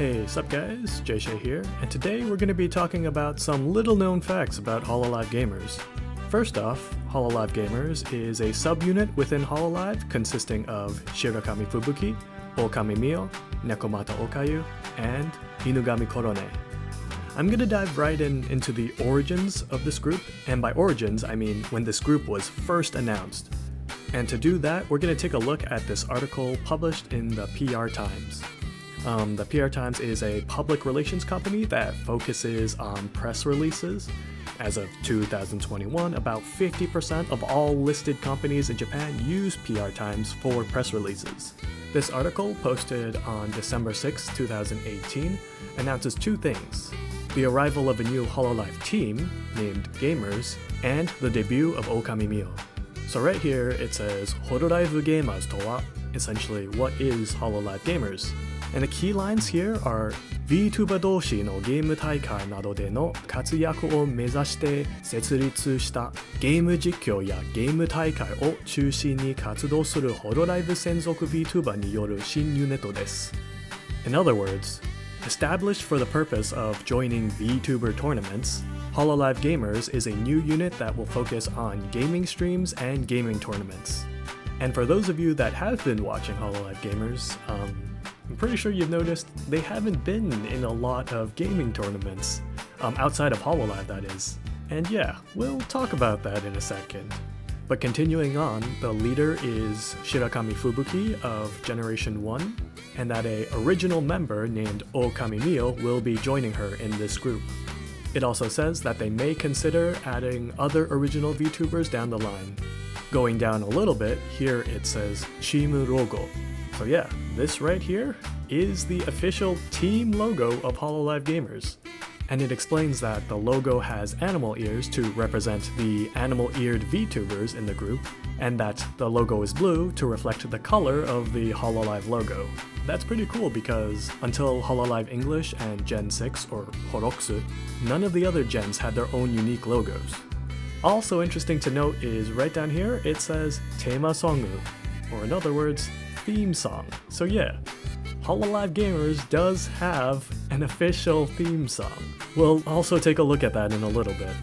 Hey, sup guys, JShay here, and today we're going to be talking about some little known facts about Hololive GAMERS. First off, Hololive GAMERS is a subunit within Hololive consisting of Shirakami Fubuki, Okami Mio, Nekomata Okayu, and Inugami Korone. I'm going to dive right into the origins of this group, and by origins I mean when this group was first announced. And to do that, we're going to take a look at this article published in the PR Times. The PR Times is a public relations company that focuses on press releases. As of 2021, about 50% of all listed companies in Japan use PR Times for press releases. This article, posted on December 6, 2018, announces two things: the arrival of a new Hololive team, named Gamers, and the debut of Okami Mio. So right here it says, Hololive GAMERS to wa, essentially what is Hololive GAMERS? And the key lines here are VTuber 同士のゲーム大会などでの活躍を目指して設立したゲーム実況やゲーム大会を中心に活動するホロライブ専属 VTuber による新ユニットです。In other words, established for the purpose of joining VTuber tournaments, Hololive GAMERS is a new unit that will focus on gaming streams and gaming tournaments. And for those of you that have been watching Hololive GAMERS, I'm pretty sure you've noticed they haven't been in a lot of gaming tournaments, outside of Hololive that is. And yeah, we'll talk about that in a second. But continuing on, the leader is Shirakami Fubuki of Generation 1, and that an original member named Okami Mio will be joining her in this group. It also says that they may consider adding other original VTubers down the line. Going down a little bit, here it says Team Logo. So yeah, this right here is the official team logo of Hololive GAMERS. And it explains that the logo has animal ears to represent the animal-eared VTubers in the group, and that the logo is blue to reflect the color of the Hololive logo. That's pretty cool because until Hololive English and Gen 6 or Horoksu, none of the other gens had their own unique logos. Also interesting to note is right down here it says Tema Songu, or in other words, theme song. So yeah, Hololive GAMERS does have an official theme song. We'll also take a look at that in a little bit.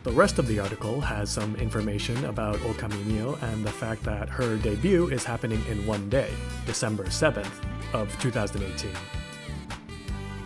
The rest of the article has some information about Okami Mio and the fact that her debut is happening in one day, December 7th of 2018.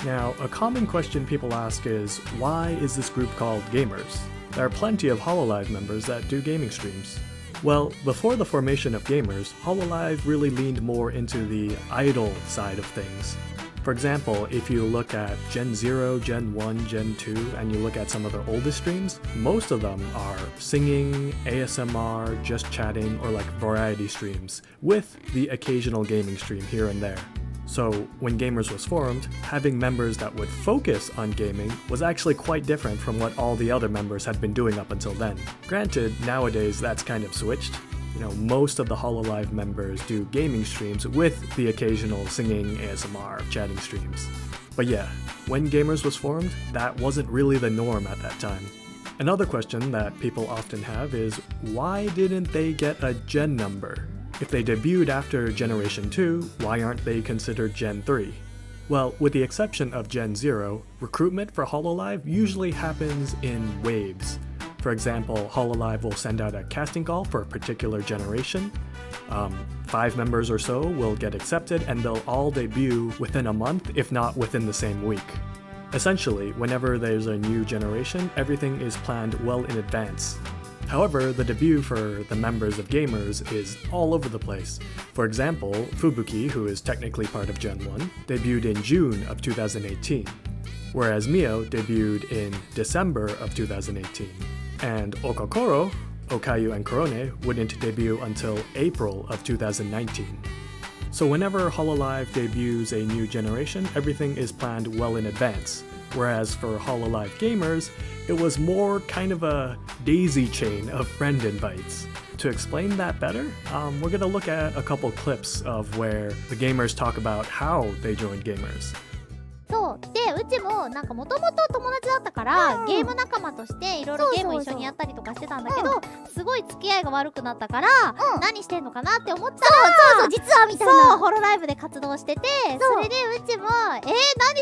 Now, a common question people ask is, why is this group called Gamers? There are plenty of Hololive members that do gaming streams. Well, before the formation of Gamers, Hololive really leaned more into the idol side of things. For example, if you look at Gen 0, Gen 1, Gen 2, and you look at some of their oldest streams, most of them are singing, ASMR, just chatting, or like variety streams, with the occasional gaming stream here and there. So when Gamers was formed, having members that would focus on gaming was actually quite different from what all the other members had been doing up until then. Granted, nowadays that's kind of switched. You know, most of the Hololive members do gaming streams with the occasional singing, ASMR, chatting streams. But yeah, when Gamers was formed, that wasn't really the norm at that time. Another question that people often have is, why didn't they get a gen number? If they debuted after Generation 2, why aren't they considered Gen 3? Well, with the exception of Gen 0, recruitment for Hololive usually happens in waves. For example, Hololive will send out a casting call for a particular generation. 5 members or so will get accepted and they'll all debut within a month, if not within the same week. Essentially, whenever there's a new generation, everything is planned well in advance. However, the debut for the members of Gamers is all over the place. For example, Fubuki, who is technically part of Gen 1, debuted in June of 2018, whereas Mio debuted in December of 2018. And Okokoro, Okayu, and Korone wouldn't debut until April of 2019. So whenever Hololive debuts a new generation, everything is planned well in advance. Whereas for Hololive GAMERS, it was more kind of a daisy chain of friend invites. To explain that better, we're gonna look at a couple clips of where the Gamers talk about how they joined Gamers. そうでうちもど、なんかもともと友達だったから、ゲーム仲間としていろいろゲーム一緒にやったりとかしてたんだけど、すごい付き合いが悪くなったから、何してんのかなって思ったら、そう実はみたいな。そう、ホロライブで活動してて、それでうちも何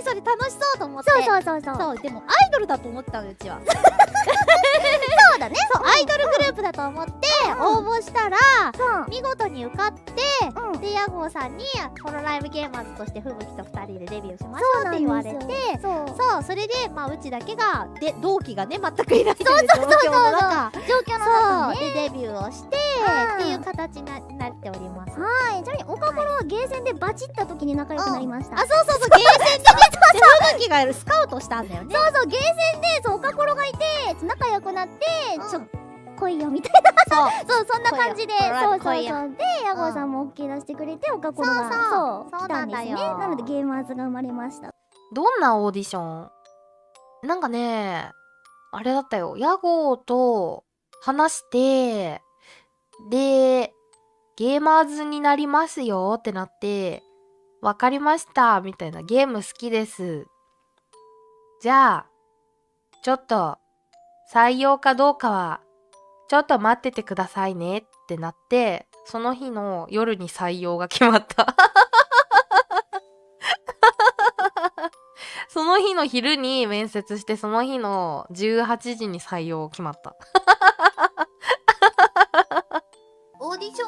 それ楽しそうと思って。そうでもアイドルだと思ってたの、うちは。そうだね。そう、アイドルグループだと思って応募したら、見事に受かって、で屋号さんにホロライブゲーマーズとして吹雪と2人でデビューしましょうって言われて、そうそれでうちだけが同期がね全くいないという状況の中、でデビューをしてっていう形になっております。はい。ちなみにおかころはゲーセンでバチった時に仲良くなりました。そうゲーセンでね、吹雪がスカウトしたんだよね。そうゲーセンでおかころがいて仲良くなって、来いよみたいな。そうそんな感じで、で屋号さんも OK 出してくれて、おかころが来たんですね。なのでゲーマーズが生まれました。どんなオーディション？なんかね、あれだったよ。屋号と話して、で、ゲーマーズになりますよってなって、わかりましたみたいな、ゲーム好きです。じゃあ、ちょっと採用かどうかはちょっと待っててくださいねってなって、その日の夜に採用が決まった。その日の昼に面接して、その日の18時に採用決まった。オーディシ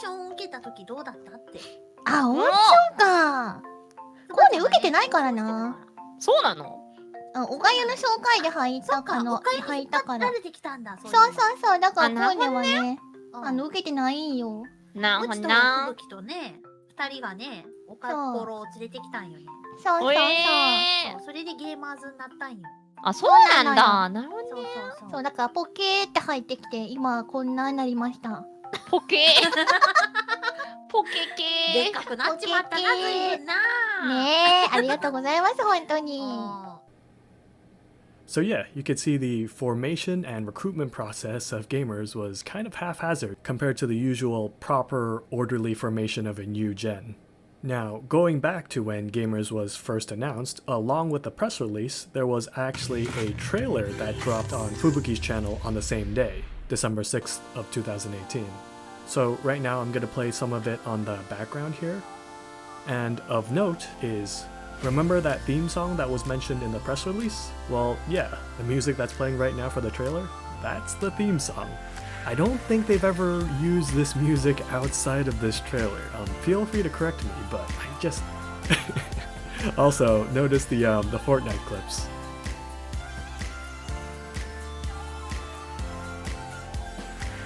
ョン受けた時どうだったって。オーディションか。これね、受けてないからな。そうなの？おかゆの紹介で入ったかな。入ったから。慣れてきたんだ。そうだからこれはね、受けてないよ。なるほどな。うちと吹雪とね、2人がね、おかころを連れてきたんよね。そうそれでゲーマーズになったんよ。あ、そうなんだ。なるほどね。そうだからポケーって入ってきて、今こんなになりました。ポケポケ系でかくなっちまったな、随分な。ねえ、ありがとうございます、本当に。So yeah, you could see the formation and recruitment process of gamers was kind of haphazard compared to the usual proper, orderly formation of a new gen. Now, going back to when Gamers was first announced, along with the press release, there was actually a trailer that dropped on Fubuki's channel on the same day, December 6th of 2018. So right now I'm gonna play some of it on the background here. And of note is, remember that theme song that was mentioned in the press release? Well, yeah, the music that's playing right now for the trailer, that's the theme song. I don't think they've ever used this music outside of this trailer. Feel free to correct me, but I just... Also, notice the Fortnite clips.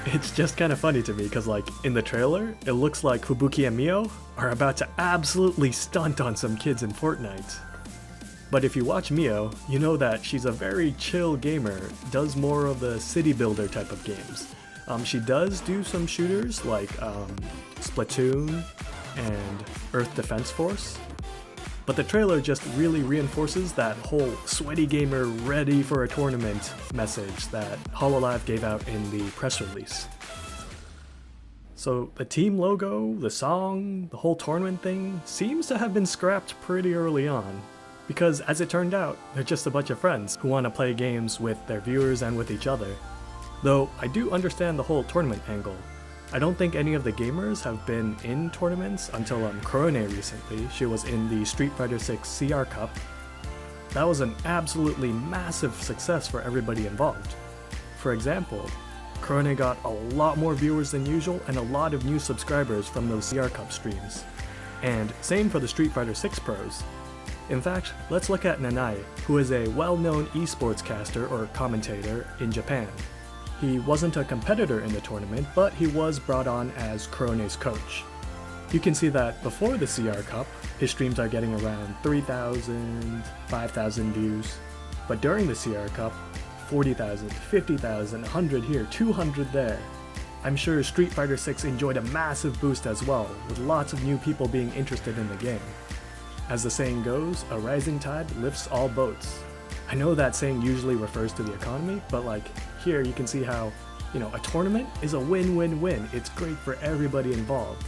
It's just kind of funny to me because, like, in the trailer, it looks like Fubuki and Mio are about to absolutely stunt on some kids in Fortnite. But if you watch Mio, you know that she's a very chill gamer, does more of the city builder type of games. She does do some shooters like Splatoon and Earth Defense Force. But the trailer just really reinforces that whole sweaty gamer ready for a tournament message that Hololive gave out in the press release. So the team logo, the song, the whole tournament thing seems to have been scrapped pretty early on. Because as it turned out, they're just a bunch of friends who want to play games with their viewers and with each other. Though I do understand the whole tournament angle. I don't think any of the gamers have been in tournaments until Korone recently. She was in the Street Fighter 6 CR Cup. That was an absolutely massive success for everybody involved. For example, Korone got a lot more viewers than usual and a lot of new subscribers from those CR Cup streams. And same for the Street Fighter 6 pros. In fact, let's look at Nanae, who is a well-known esports caster or commentator in Japan. He wasn't a competitor in the tournament, but he was brought on as Korone's coach. You can see that before the CR Cup, his streams are getting around 3,000, 5,000 views. But during the CR Cup, 40,000, 50,000, 100 here, 200 there. I'm sure Street Fighter 6 enjoyed a massive boost as well, with lots of new people being interested in the game. As the saying goes, a rising tide lifts all boats. I know that saying usually refers to the economy, but like here you can see how, a tournament is a win-win-win. It's great for everybody involved.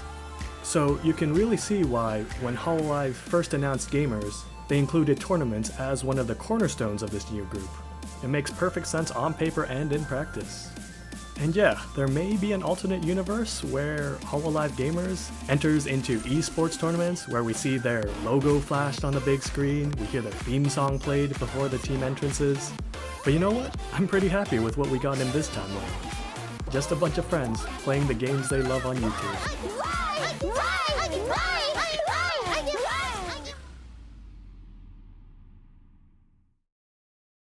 So you can really see why when Hololive first announced Gamers, They included tournaments as one of the cornerstones of this new group. It makes perfect sense on paper and in practice. And yeah, there may be an alternate universe where Hololive GAMERS enters into esports tournaments where we see their logo flashed on the big screen, we hear their theme song played before the team entrances. But you know what? I'm pretty happy with what we got in this timeline. Just a bunch of friends playing the games they love on YouTube.